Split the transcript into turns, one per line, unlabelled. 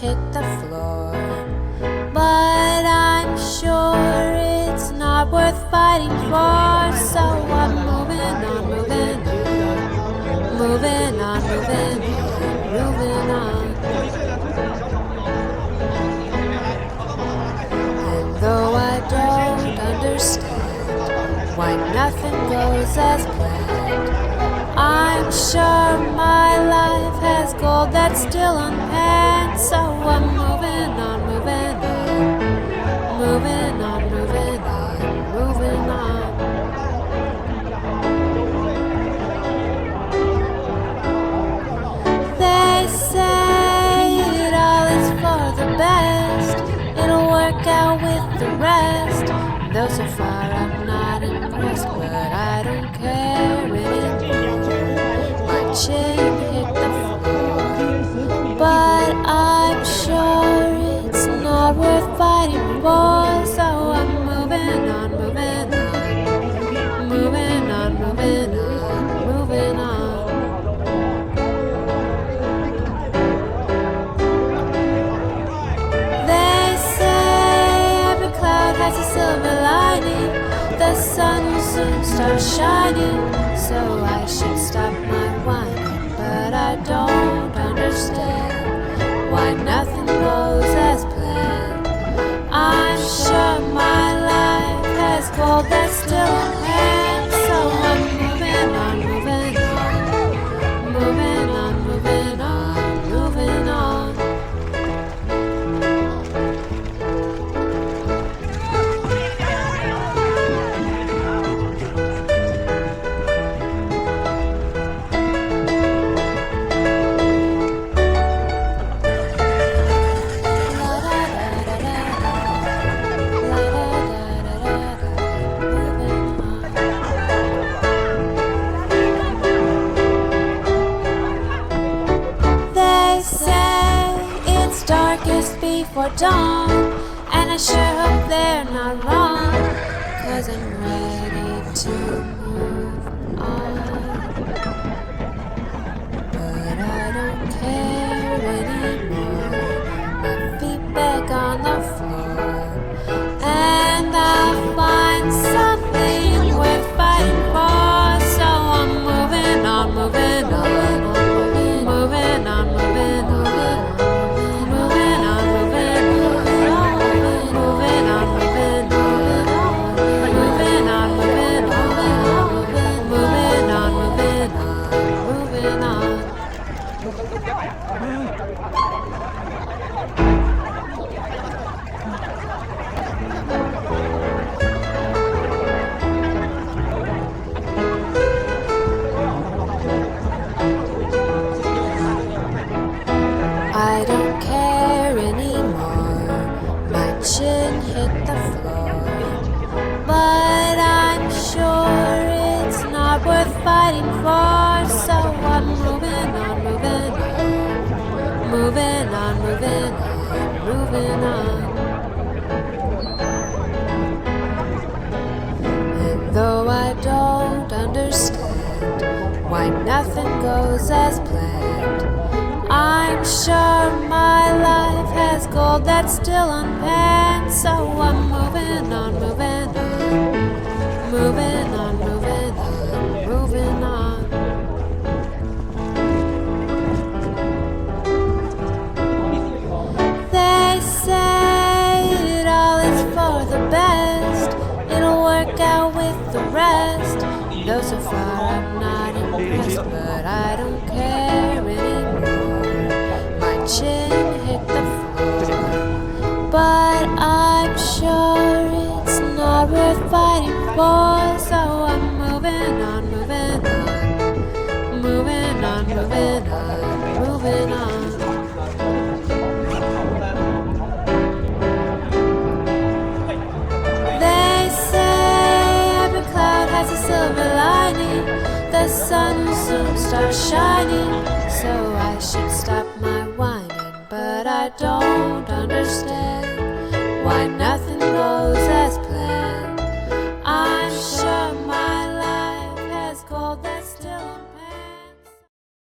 hit the floor. But I'm sure it's not worth fighting for, so I'm moving on, moving on, moving on, moving on, moving on. And though I don't understand why nothing goes as planned, I'm sure my life has gold that's still unpanned, so I'm moving on, moving on, moving on, moving on, moving on. They say it all is for the best, it'll work out with the rest. Though so far I'm not impressed, but I don't care anymore. My chin hit the floor, but I'm sure it's not worth fighting for, so I'm moving on, moving on, moving on, moving on, moving on. They say every cloud has a silver lining, the sun will soon start shining, so I should stop my whining. But I don't understand why nothing goes as planned. I'm sure my life has gold that's still in hand, so I'm moving on, moving on, moving on, moving on, moving on. They say it's darkest before dawn, and I sure hope they're not wrong, 'cause I'm ready to move on. But I don't care anymore, my feet back on the floor, and I'll find something worth fighting for, so I'm moving on, moving on, moving on, moving on, moving on, moving on, moving on, moving on, moving on, moving on, moving on, moving on. I don't care anymore, my chin hit the floor, but I'm sure it's not worth fighting for, so I'm moving on, moving on, moving on, moving on, moving on. And though I don't understand why nothing goes as planned, I'm sure my life has gold that's still unpanned, so I'm moving on, moving on, moving on, moving on, moving on. They say it all is for the best, it'll work out with the rest. Though so far I'm not impressed, but I don't care anymore. My chin hit the floor, but I'm sure it's not worth fighting for, so I'm moving on, moving on, moving on, moving on, moving on. They say every cloud has a silver lining, the sun will soon start shining, so I should stop my whining. But I don't understand why nothing